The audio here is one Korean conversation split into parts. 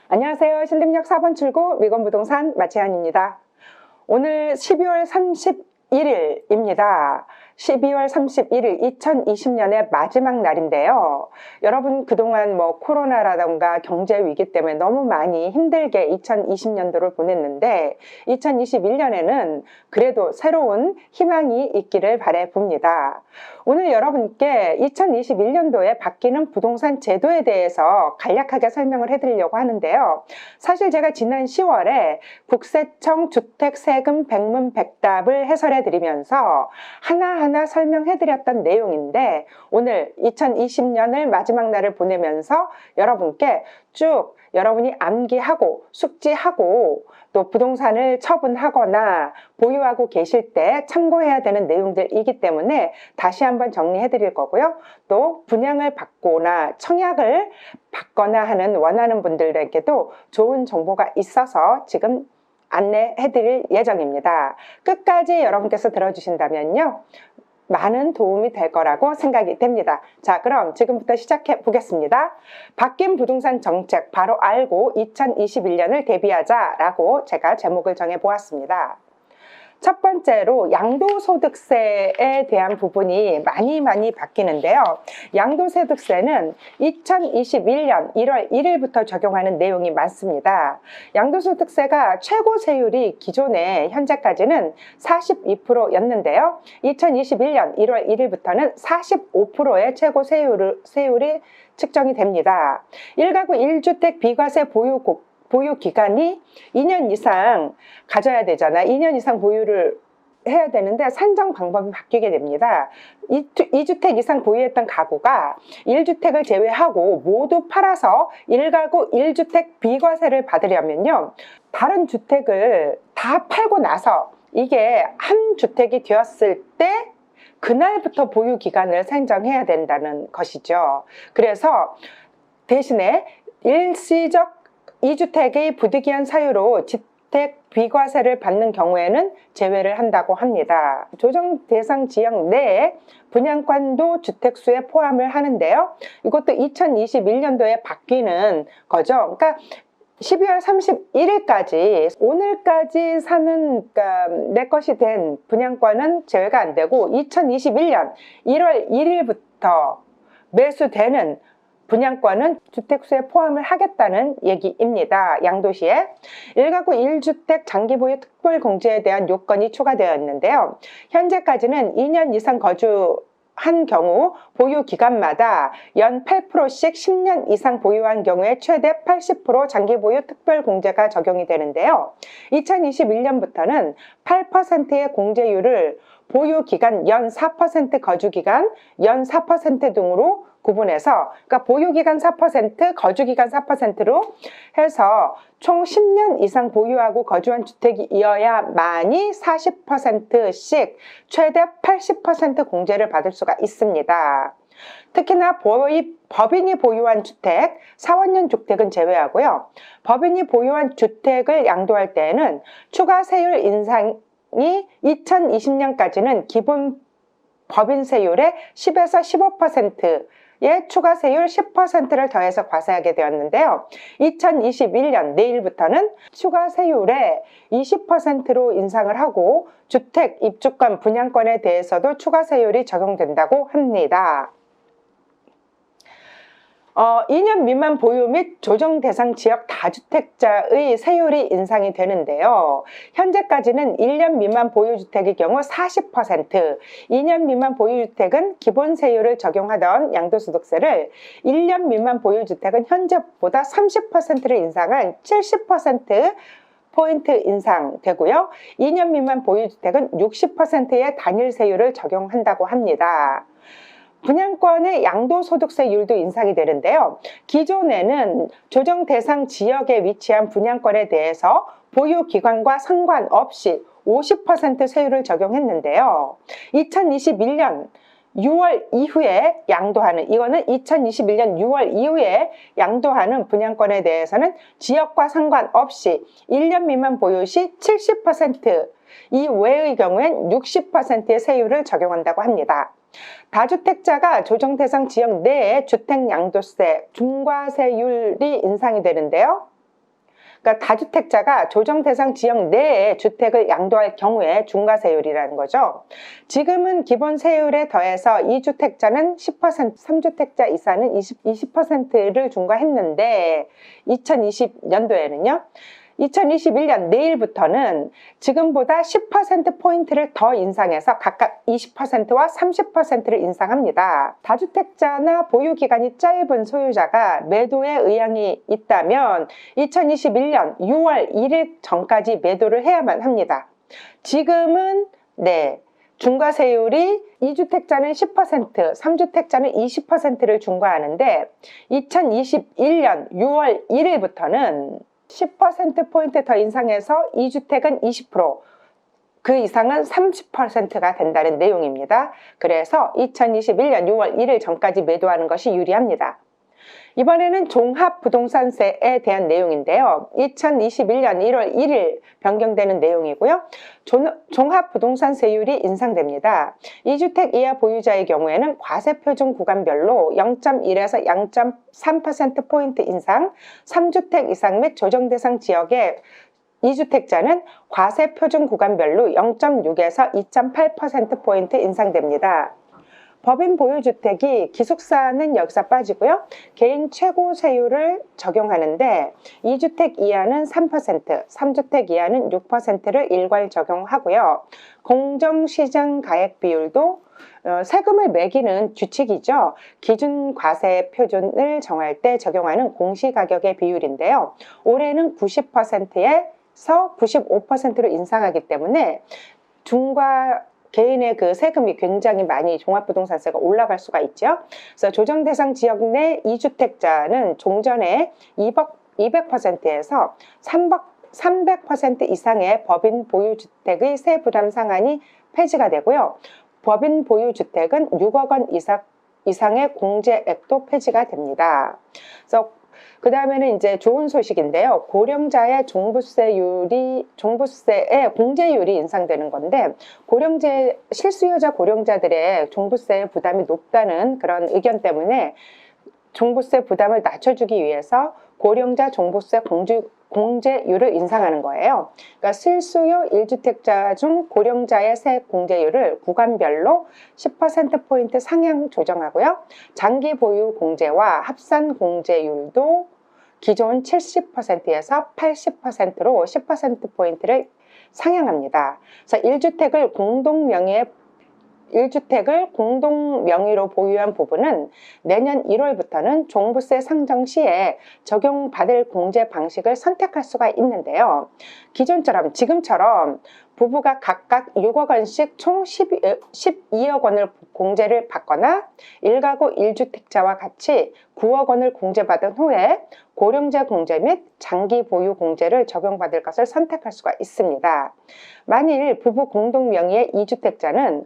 안녕하세요. 신림역 4번 출구 미건부동산 마채한입니다. 오늘 12월 31일입니다. 12월 31일 2020년의 마지막 날인데요. 여러분 그동안 코로나라던가 경제 위기 때문에 너무 많이 힘들게 2020년도를 보냈는데 2021년에는 그래도 새로운 희망이 있기를 바라 봅니다. 오늘 여러분께 2021년도에 바뀌는 부동산 제도에 대해서 간략하게 설명을 해드리려고 하는데요. 사실 제가 지난 10월에 국세청 주택세금 백문백답을 해설해드리면서 하나하나 설명해드렸던 내용인데 오늘 2020년을 마지막 날을 보내면서 여러분께 쭉 여러분이 암기하고 숙지하고 또 부동산을 처분하거나 보유하고 계실 때 참고해야 되는 내용들이기 때문에 다시 한번 정리해 드릴 거고요. 또 분양을 받거나 청약을 받거나 하는 원하는 분들에게도 좋은 정보가 있어서 지금 안내해 드릴 예정입니다. 끝까지 여러분께서 들어주신다면요. 많은 도움이 될 거라고 생각이 됩니다. 자, 그럼 지금부터 시작해 보겠습니다. 바뀐 부동산 정책 바로 알고 2021년을 대비하자라고 제가 제목을 정해 보았습니다. 첫 번째로 양도소득세에 대한 부분이 많이 바뀌는데요. 양도소득세는 2021년 1월 1일부터 적용하는 내용이 많습니다. 양도소득세가 최고 세율이 기존에 현재까지는 42%였는데요. 2021년 1월 1일부터는 45%의 최고 세율이 측정이 됩니다. 1가구 1주택 비과세 보유 기간이 2년 이상 가져야 되잖아. 2년 이상 보유를 해야 되는데 산정 방법이 바뀌게 됩니다. 2주택 이상 보유했던 가구가 1주택을 제외하고 모두 팔아서 1가구 1주택 비과세를 받으려면요. 다른 주택을 다 팔고 나서 이게 한 주택이 되었을 때 그날부터 보유 기간을 산정해야 된다는 것이죠. 그래서 대신에 일시적 2주택의 부득이한 사유로 주택 비과세를 받는 경우에는 제외를 한다고 합니다. 조정 대상 지역 내에 분양권도 주택수에 포함을 하는데요. 이것도 2021년도에 바뀌는 거죠. 그러니까 12월 31일까지 오늘까지 사는 내 것이 된 분양권은 제외가 안 되고 2021년 1월 1일부터 매수되는 분양권은 주택수에 포함을 하겠다는 얘기입니다. 양도시에 1가구 1주택 장기보유 특별공제에 대한 요건이 추가되어 있는데요. 현재까지는 2년 이상 거주한 경우 보유 기간마다 연 8%씩 10년 이상 보유한 경우에 최대 80% 장기보유 특별공제가 적용이 되는데요. 2021년부터는 8%의 공제율을 보유기간 연 4% 거주기간 연 4% 등으로 구분해서 그러니까 보유기간 4% 거주기간 4%로 해서 총 10년 이상 보유하고 거주한 주택이어야만이 40%씩 최대 80% 공제를 받을 수가 있습니다. 특히나 법인이 보유한 주택, 사원년 주택은 제외하고요. 법인이 보유한 주택을 양도할 때에는 추가 세율 인상이 2020년까지는 기본 법인세율의 10에서 15%의 추가 세율 10%를 더해서 과세하게 되었는데요. 2021년 내일부터는 추가 세율의 20%로 인상을 하고 주택 입주권 분양권에 대해서도 추가 세율이 적용된다고 합니다. 2년 미만 보유 및 조정 대상 지역 다주택자의 세율이 인상이 되는데요. 현재까지는 1년 미만 보유주택의 경우 40%, 2년 미만 보유주택은 기본 세율을 적용하던 양도소득세를 1년 미만 보유주택은 현재보다 30%를 인상한 70% 포인트 인상되고요. 2년 미만 보유주택은 60%의 단일 세율을 적용한다고 합니다. 분양권의 양도소득세율도 인상이 되는데요. 기존에는 조정 대상 지역에 위치한 분양권에 대해서 보유기간과 상관없이 50% 세율을 적용했는데요. 2021년 6월 이후에 양도하는 이거는 2021년 6월 이후에 양도하는 분양권에 대해서는 지역과 상관없이 1년 미만 보유 시 70% 이외의 경우엔 60%의 세율을 적용한다고 합니다. 다주택자가 조정 대상 지역 내에 주택 양도세 중과세율이 인상이 되는데요. 그러니까 다주택자가 조정 대상 지역 내에 주택을 양도할 경우에 중과세율이라는 거죠. 지금은 기본 세율에 더해서 2주택자는 10%, 3주택자 이사는 20%를 중과했는데 2020년도에는요. 2021년 내일부터는 지금보다 10%포인트를 더 인상해서 각각 20%와 30%를 인상합니다. 다주택자나 보유기간이 짧은 소유자가 매도에 의향이 있다면 2021년 6월 1일 전까지 매도를 해야만 합니다. 지금은 중과세율이 2주택자는 10%, 3주택자는 20%를 중과하는데 2021년 6월 1일부터는 10%포인트 더 인상해서 2주택은 20%, 그 이상은 30%가 된다는 내용입니다. 그래서 2021년 6월 1일 전까지 매도하는 것이 유리합니다. 이번에는 종합부동산세에 대한 내용인데요. 2021년 1월 1일 변경되는 내용이고요. 종합부동산세율이 인상됩니다. 2주택 이하 보유자의 경우에는 과세표준 구간별로 0.1에서 0.3%포인트 인상, 3주택 이상 및 조정대상 지역의 2주택자는 과세표준 구간별로 0.6에서 2.8%포인트 인상됩니다. 법인 보유주택이 기숙사는 여기서 빠지고요. 개인 최고 세율을 적용하는데 2주택 이하는 3%, 3주택 이하는 6%를 일괄 적용하고요. 공정시장 가액 비율도 세금을 매기는 규칙이죠. 기준 과세 표준을 정할 때 적용하는 공시가격의 비율인데요. 올해는 90%에서 95%로 인상하기 때문에 개인의 그 세금이 굉장히 많이 종합부동산세가 올라갈 수가 있죠. 그래서 조정 대상 지역 내 2주택자는 종전에 200%에서 300% 이상의 법인 보유주택의 세부담 상한이 폐지가 되고요. 법인 보유주택은 6억 원 이상의 공제액도 폐지가 됩니다. 그래서 그 다음에는 이제 좋은 소식인데요. 고령자의 종부세의 공제율이 인상되는 건데, 실수요자 고령자들의 종부세 부담이 높다는 그런 의견 때문에 종부세 부담을 낮춰주기 위해서 고령자 종부세 공제율을 인상하는 거예요. 그러니까 실수요 1주택자 중 고령자의 세 공제율을 구간별로 10%포인트 상향 조정하고요. 장기 보유 공제와 합산 공제율도 기존 70%에서 80%로 10%포인트를 상향합니다. 그래서 1주택을 공동 명의로 보유한 부부는 내년 1월부터는 종부세 상정 시에 적용받을 공제 방식을 선택할 수가 있는데요. 지금처럼 부부가 각각 6억 원씩 총 12억 원을 공제를 받거나 1가구 1주택자와 같이 9억 원을 공제받은 후에 고령자 공제 및 장기 보유 공제를 적용받을 것을 선택할 수가 있습니다. 만일 부부 공동 명의의 2주택자는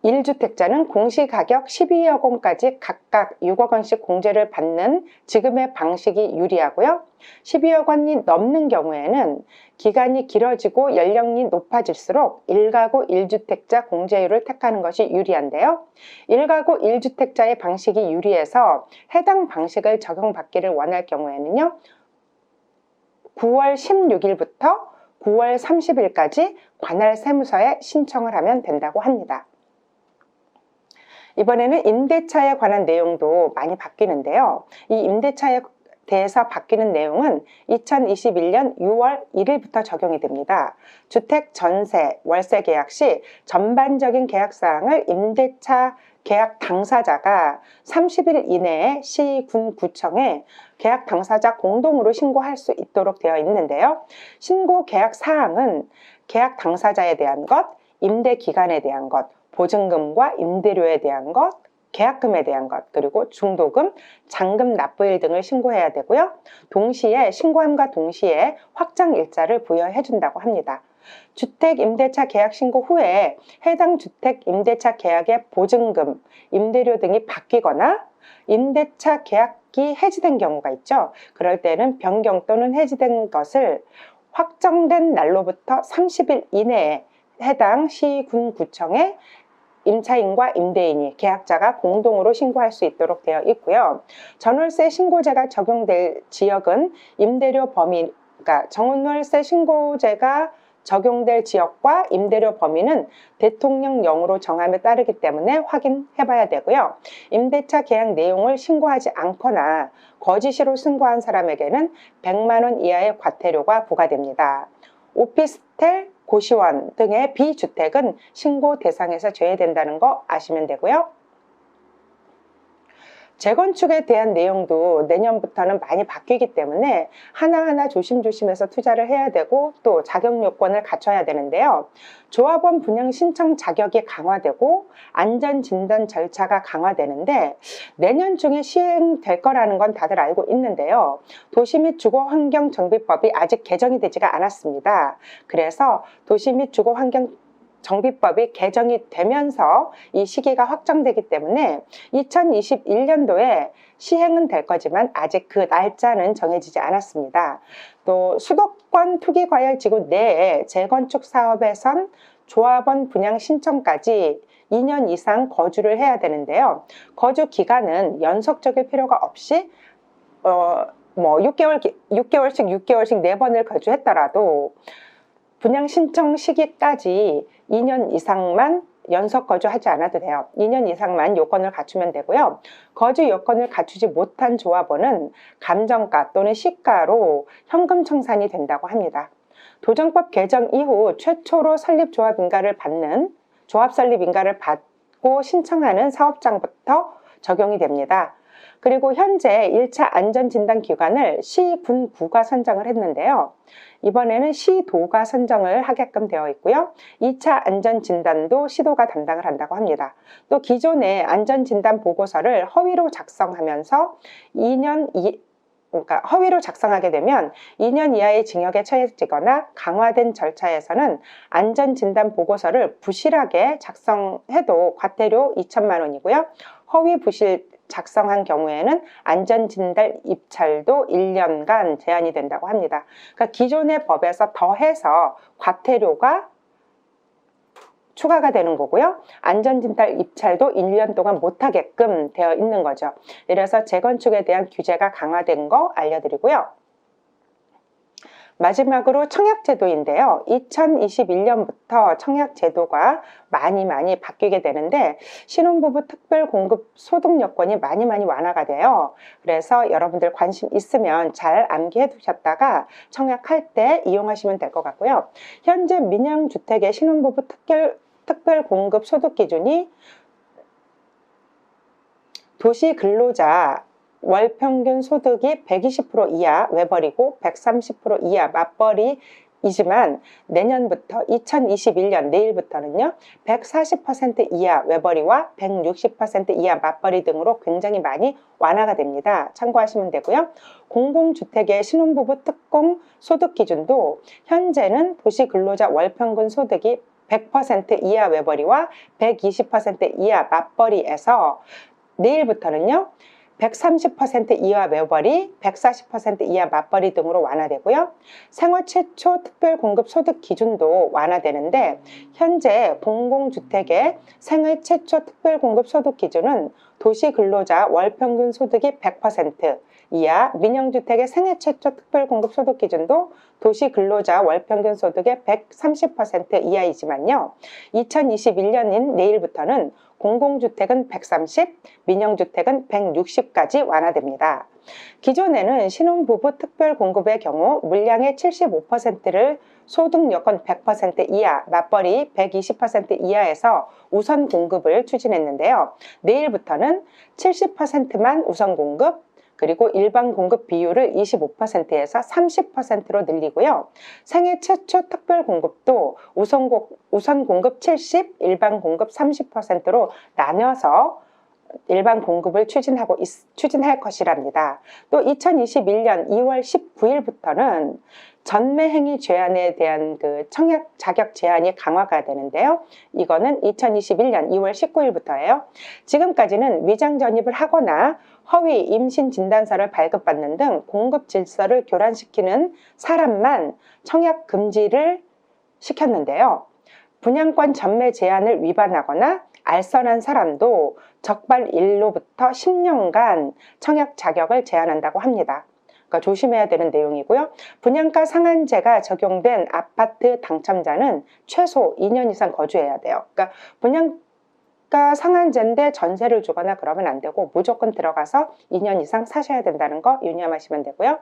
1주택자는 공시가격 12억 원까지 각각 6억 원씩 공제를 받는 지금의 방식이 유리하고요. 12억 원이 넘는 경우에는 기간이 길어지고 연령이 높아질수록 1가구 1주택자 공제율을 택하는 것이 유리한데요. 1가구 1주택자의 방식이 유리해서 해당 방식을 적용받기를 원할 경우에는요. 9월 16일부터 9월 30일까지 관할 세무서에 신청을 하면 된다고 합니다. 이번에는 임대차에 관한 내용도 많이 바뀌는데요. 이 임대차에 대해서 바뀌는 내용은 2021년 6월 1일부터 적용이 됩니다. 주택, 전세, 월세 계약 시 전반적인 계약사항을 임대차 계약 당사자가 30일 이내에 시, 군, 구청에 계약 당사자 공동으로 신고할 수 있도록 되어 있는데요. 신고 계약 사항은 계약 당사자에 대한 것, 임대 기간에 대한 것, 보증금과 임대료에 대한 것, 계약금에 대한 것, 그리고 중도금, 잔금 납부일 등을 신고해야 되고요. 신고함과 동시에 확정 일자를 부여해 준다고 합니다. 주택 임대차 계약 신고 후에 해당 주택 임대차 계약의 보증금, 임대료 등이 바뀌거나 임대차 계약이 해지된 경우가 있죠. 그럴 때는 변경 또는 해지된 것을 확정된 날로부터 30일 이내에 해당 시, 군, 구청에 임차인과 임대인이 계약자가 공동으로 신고할 수 있도록 되어 있고요. 전월세 신고제가 적용될 지역은 임대료 범위 그러니까 정원월세 신고제가 적용될 지역과 임대료 범위는 대통령령으로 정함에 따르기 때문에 확인해 봐야 되고요. 임대차 계약 내용을 신고하지 않거나 거짓으로 신고한 사람에게는 100만 원 이하의 과태료가 부과됩니다. 오피스텔, 고시원 등의 비주택은 신고 대상에서 제외된다는 거 아시면 되고요. 재건축에 대한 내용도 내년부터는 많이 바뀌기 때문에 하나하나 조심조심해서 투자를 해야 되고 또 자격 요건을 갖춰야 되는데요. 조합원 분양 신청 자격이 강화되고 안전진단 절차가 강화되는데 내년 중에 시행될 거라는 건 다들 알고 있는데요. 도시 및 주거환경정비법이 아직 개정이 되지가 않았습니다. 그래서 도시 및 주거환경 정비법이 개정이 되면서 이 시기가 확정되기 때문에 2021년도에 시행은 될 거지만 아직 그 날짜는 정해지지 않았습니다. 또 수도권 투기과열지구 내에 재건축 사업에선 조합원 분양 신청까지 2년 이상 거주를 해야 되는데요. 거주 기간은 연속적일 필요가 없이 6개월씩 6개월씩 4번을 거주했더라도 분양 신청 시기까지 2년 이상만 연속 거주하지 않아도 돼요. 2년 이상만 요건을 갖추면 되고요. 거주 요건을 갖추지 못한 조합원은 감정가 또는 시가로 현금 청산이 된다고 합니다. 도정법 개정 이후 최초로 설립 조합 인가를 받는 조합 설립 인가를 받고 신청하는 사업장부터 적용이 됩니다. 그리고 현재 1차 안전진단 기관을 시, 군, 구가 선정을 했는데요. 이번에는 시도가 선정을 하게끔 되어 있고요. 2차 안전진단도 시도가 담당을 한다고 합니다. 또 기존의 안전진단 보고서를 허위로 작성하면서 그러니까 허위로 작성하게 되면 2년 이하의 징역에 처해지거나 강화된 절차에서는 안전진단 보고서를 부실하게 작성해도 과태료 2천만 원이고요. 허위 부실 작성한 경우에는 안전진단 입찰도 1년간 제한이 된다고 합니다. 그러니까 기존의 법에서 더해서 과태료가 추가가 되는 거고요. 안전진단 입찰도 1년 동안 못하게끔 되어 있는 거죠. 이래서 재건축에 대한 규제가 강화된 거 알려드리고요. 마지막으로 청약제도인데요. 2021년부터 청약제도가 많이 바뀌게 되는데 신혼부부 특별공급 소득 여건이 많이 완화가 돼요. 그래서 여러분들 관심 있으면 잘 암기해 두셨다가 청약할 때 이용하시면 될 것 같고요. 현재 민영주택의 신혼부부 특별공급 소득 기준이 도시근로자 월평균 소득이 120% 이하 외벌이고 130% 이하 맞벌이이지만 내년부터 2021년 내일부터는요 140% 이하 외벌이와 160% 이하 맞벌이 등으로 굉장히 많이 완화가 됩니다. 참고하시면 되고요. 공공주택의 신혼부부 특공 소득 기준도 현재는 도시근로자 월평균 소득이 100% 이하 외벌이와 120% 이하 맞벌이에서 내일부터는요 130% 이하 외벌이, 140% 이하 맞벌이 등으로 완화되고요. 생애 최초 특별공급 소득 기준도 완화되는데 현재 공공주택의 생애 최초 특별공급 소득 기준은 도시근로자 월평균 소득이 100% 이하, 민영주택의 생애 최초 특별공급 소득 기준도 도시근로자 월평균 소득의 130% 이하이지만요. 2021년인 내일부터는 공공주택은 130, 민영주택은 160까지 완화됩니다. 기존에는 신혼부부 특별공급의 경우 물량의 75%를 소득 여건 100% 이하, 맞벌이 120% 이하에서 우선 공급을 추진했는데요. 내일부터는 70%만 우선 공급, 그리고 일반 공급 비율을 25%에서 30%로 늘리고요. 생애 최초 특별 공급도 우선 공급 70, 일반 공급 30%로 나눠서 일반 공급을 추진할 것이랍니다. 또 2021년 2월 19일부터는 전매행위 제한에 대한 그 청약 자격 제한이 강화가 되는데요. 이거는 2021년 2월 19일부터예요. 지금까지는 위장 전입을 하거나 허위 임신 진단서를 발급받는 등 공급 질서를 교란시키는 사람만 청약 금지를 시켰는데요. 분양권 전매 제한을 위반하거나 알선한 사람도 적발 일로부터 10년간 청약 자격을 제한한다고 합니다. 그러니까 조심해야 되는 내용이고요. 분양가 상한제가 적용된 아파트 당첨자는 최소 2년 이상 거주해야 돼요. 그러니까 분양가 상한제인데 전세를 주거나 그러면 안 되고 무조건 들어가서 2년 이상 사셔야 된다는 거 유념하시면 되고요.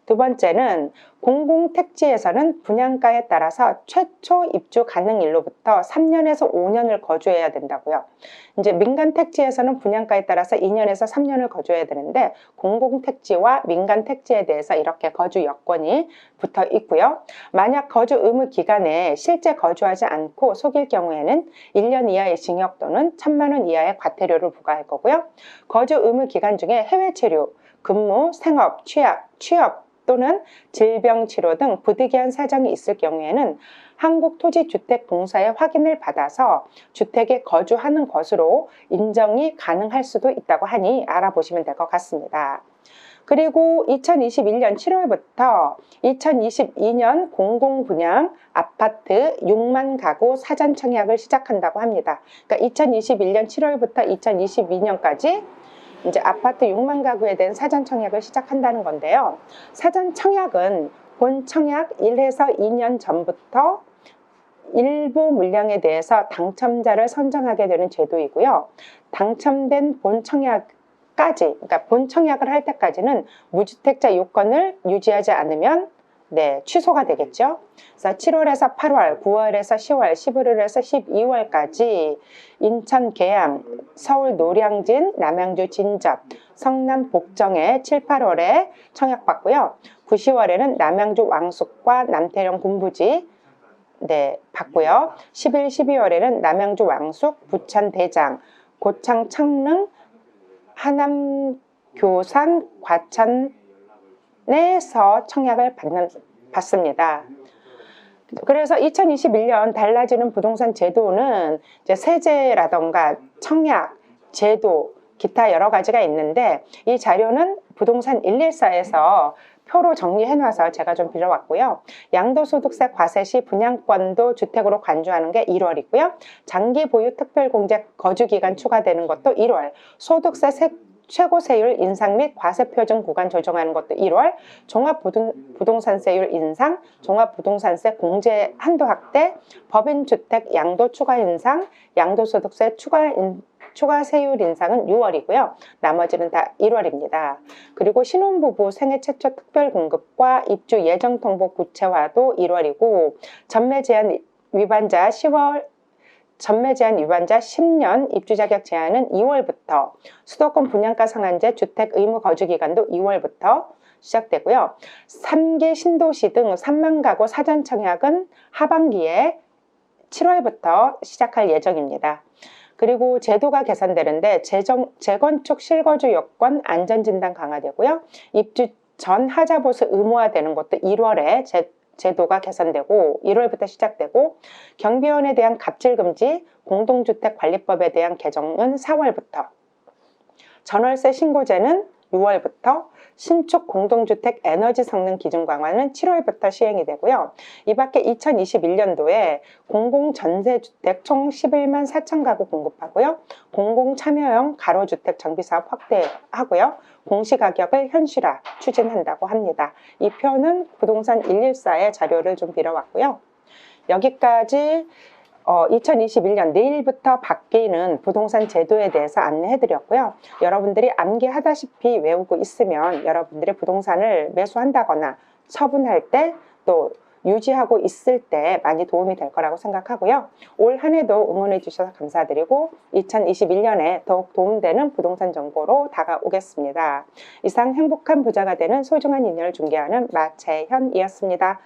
두 번째는 공공택지에서는 분양가에 따라서 최초 입주 가능일로부터 3년에서 5년을 거주해야 된다고요. 이제 민간택지에서는 분양가에 따라서 2년에서 3년을 거주해야 되는데 공공택지와 민간택지에 대해서 이렇게 거주 여건이 붙어 있고요. 만약 거주 의무 기간에 실제 거주하지 않고 속일 경우에는 1년 이하의 징역 또는 1,000만 원 이하의 과태료를 부과할 거고요. 거주 의무 기간 중에 해외 체류, 근무, 생업, 취업 또는 질병 치료 등 부득이한 사정이 있을 경우에는 한국토지주택공사의 확인을 받아서 주택에 거주하는 것으로 인정이 가능할 수도 있다고 하니 알아보시면 될 것 같습니다. 그리고 2021년 7월부터 2022년 공공분양 아파트 6만 가구 사전 청약을 시작한다고 합니다. 그러니까 2021년 7월부터 2022년까지 이제 아파트 6만 가구에 대한 사전 청약을 시작한다는 건데요. 사전 청약은 본 청약 1에서 2년 전부터 일부 물량에 대해서 당첨자를 선정하게 되는 제도이고요. 당첨된 본 청약까지, 그러니까 본 청약을 할 때까지는 무주택자 요건을 유지하지 않으면 취소가 되겠죠. 그래서 7월에서 8월, 9월에서 10월, 11월에서 12월까지 인천 계양, 서울 노량진, 남양주 진접, 성남 복정에 7, 8월에 청약받고요. 9, 10월에는 남양주 왕숙과 남태령 군부지 받고요. 11, 12월에는 남양주 왕숙, 부천 대장, 고창 창릉, 하남 교산, 과천 내에서 청약을 받습니다. 그래서 2021년 달라지는 부동산 제도는 이제 세제라던가 청약, 제도, 기타 여러 가지가 있는데 이 자료는 부동산 114에서 표로 정리해놔서 제가 좀 빌려왔고요. 양도소득세 과세 시 분양권도 주택으로 간주하는 게 1월이고요. 장기 보유 특별공제 거주기간 추가되는 것도 1월, 소득세 최고세율 인상 및 과세표준 구간 조정하는 것도 1월, 종합부동산세율 인상, 종합부동산세 공제 한도 확대, 법인주택 양도 추가 인상, 양도소득세 추가 세율 인상은 6월이고요. 나머지는 다 1월입니다. 그리고 신혼부부 생애 최초 특별공급과 입주 예정통보 구체화도 1월이고 전매 제한 위반자 10년 입주 자격 제한은 2월부터, 수도권 분양가 상한제 주택 의무 거주 기간도 2월부터 시작되고요. 3기 신도시 등 3만 가구 사전 청약은 하반기에 7월부터 시작할 예정입니다. 그리고 제도가 개선되는데 재건축 실거주 여건 안전진단 강화되고요. 입주 전 하자보수 의무화되는 것도 1월에 제도가 개선되고 1월부터 시작되고 경비원에 대한 갑질금지, 공동주택관리법에 대한 개정은 4월부터, 전월세 신고제는 6월부터, 신축 공동주택 에너지 성능 기준 강화는 7월부터 시행이 되고요. 이 밖에 2021년도에 공공전세주택 총 11만 4천 가구 공급하고요. 공공참여형 가로주택 정비사업 확대하고요. 공시가격을 현실화 추진한다고 합니다. 이 표는 부동산 114의 자료를 좀 빌어왔고요. 여기까지 2021년 내일부터 바뀌는 부동산 제도에 대해서 안내해드렸고요. 여러분들이 암기하다시피 외우고 있으면 여러분들이 부동산을 매수한다거나 처분할 때 또 유지하고 있을 때 많이 도움이 될 거라고 생각하고요. 올 한 해도 응원해 주셔서 감사드리고 2021년에 더욱 도움되는 부동산 정보로 다가오겠습니다. 이상 행복한 부자가 되는 소중한 인연을 중개하는 마채현이었습니다.